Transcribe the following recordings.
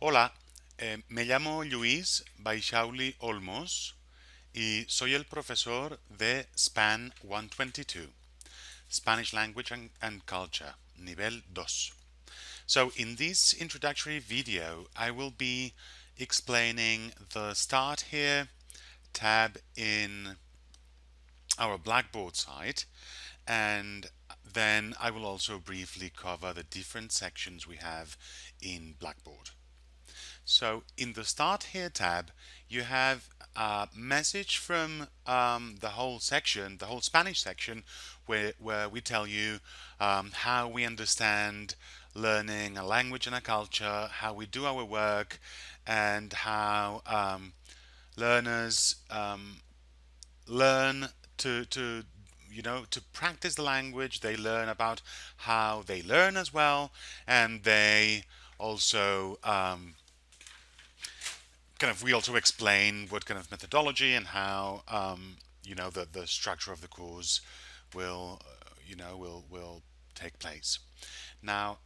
Hola, me llamo Luis Baixauli Olmos y soy el profesor de SPAN 122, Spanish Language and Culture, Nivel 2. So in this introductory video, I will be explaining the Start Here tab in our Blackboard site, and then I will also briefly cover the different sections we have in Blackboard. So in the Start Here tab, you have a message from the whole section, the whole Spanish section, where we tell you how we understand learning a language and a culture, how we do our work, and how learners learn to practice the language. They learn about how they learn as well, and they also we also explain what kind of methodology and how the structure of the course will will take place. Now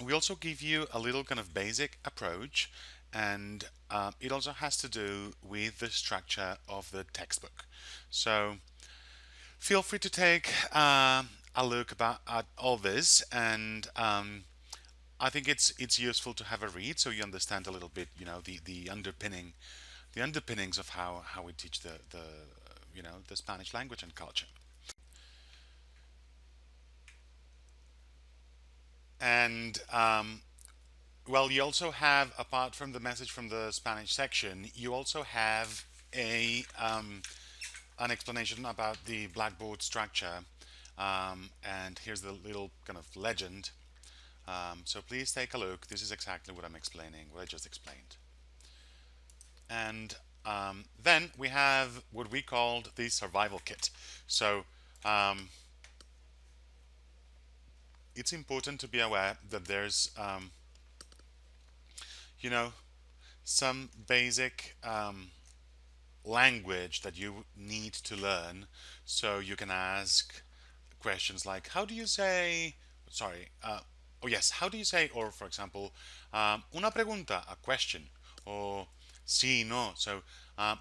we also give you a little kind of basic approach, and it also has to do with the structure of the textbook. So feel free to take a look at all this, and I think it's useful to have a read so you understand a little bit, the underpinnings of how we teach the Spanish language and culture. And well, you also have, apart from the message from the Spanish section, you also have a an explanation about the Blackboard structure. And here's the little kind of legend. So please take a look. This is exactly what I'm explaining, what I just explained. And then we have what we called the survival kit. So it's important to be aware that there's, you know, some basic language that you need to learn. So you can ask questions like, how do you say, sorry, oh yes, how do you say, or for example, una pregunta, a question, or sí, no. So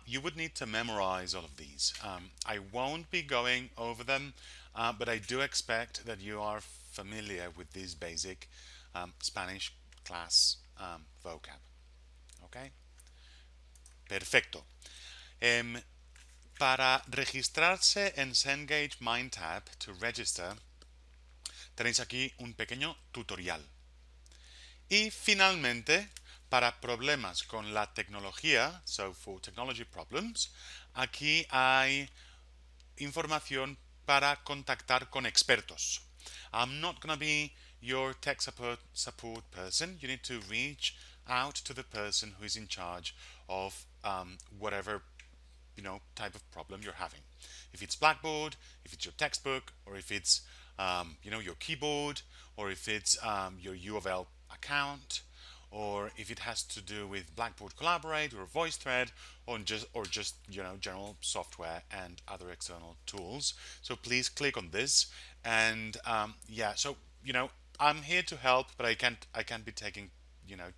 you would need to memorize all of these. I won't be going over them, but I do expect that you are familiar with this basic Spanish class vocab. Okay? Perfecto. Em, para registrarse en Cengage MindTab to register, tenéis aquí un pequeño tutorial. Y finalmente, para problemas con la tecnología, so for technology problems, aquí hay información para contactar con expertos. I'm not going to be your tech support person. You need to reach out to the person who is in charge of whatever type of problem you're having. If it's Blackboard, if it's your textbook, or if it's your keyboard, or if it's your U of L account, or if it has to do with Blackboard Collaborate or VoiceThread, or just general software and other external tools. So please click on this, and yeah. So I'm here to help, but I can't be taking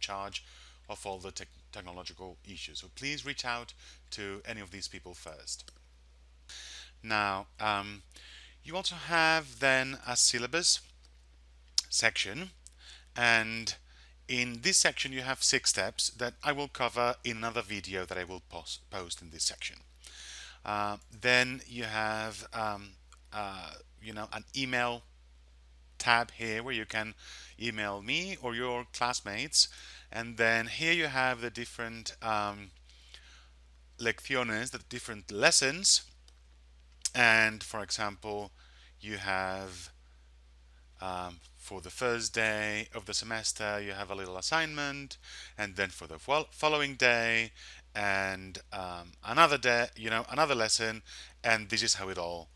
charge of all the technological issues. So please reach out to any of these people first. Now, you also have then a syllabus section, and in this section you have 6 steps that I will cover in another video that I will post in this section. Then you have an email tab here where you can email me or your classmates, and then here you have the different lecciones, the different lessons, and for example you have for the first day of the semester you have a little assignment, and then for the following day and another day, another lesson, and this is how it all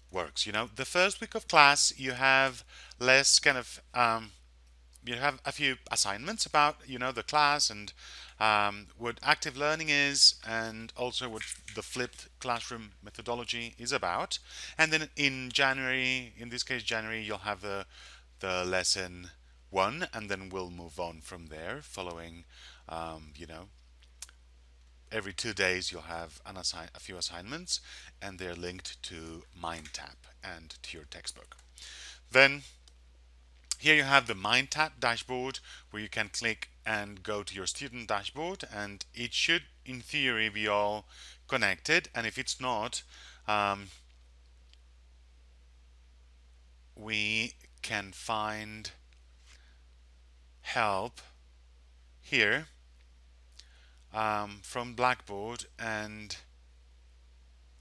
works. The first week of class you have less kind of you have a few assignments about the class and what active learning is, and also what the flipped classroom methodology is about. And then in January, in this case January, you'll have the lesson one, and then we'll move on from there following, every 2 days you'll have a few assignments, and they're linked to MindTap and to your textbook. Then here you have the MindTap dashboard where you can click and go to your student dashboard, and it should in theory be all connected, and if it's not, we can find help here from Blackboard, and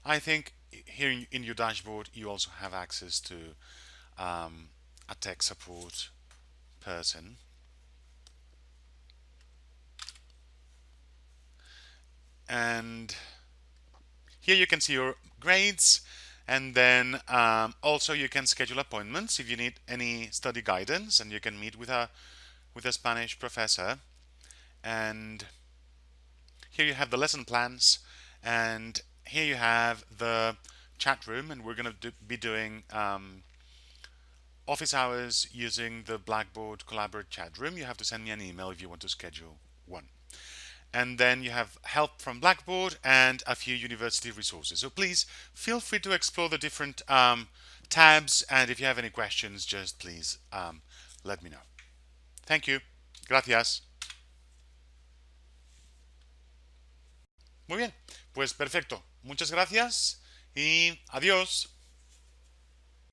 I think here in your dashboard you also have access to a tech support person. And here you can see your grades, and then also you can schedule appointments if you need any study guidance, and you can meet with a Spanish professor. And here you have the lesson plans, and here you have the chat room, and we're going to be doing office hours using the Blackboard Collaborate chat room. You have to send me an email if you want to schedule one. And then you have help from Blackboard and a few university resources. So please feel free to explore the different tabs, and if you have any questions, just please let me know. Thank you. Gracias. Muy bien, pues perfecto. Muchas gracias y adiós.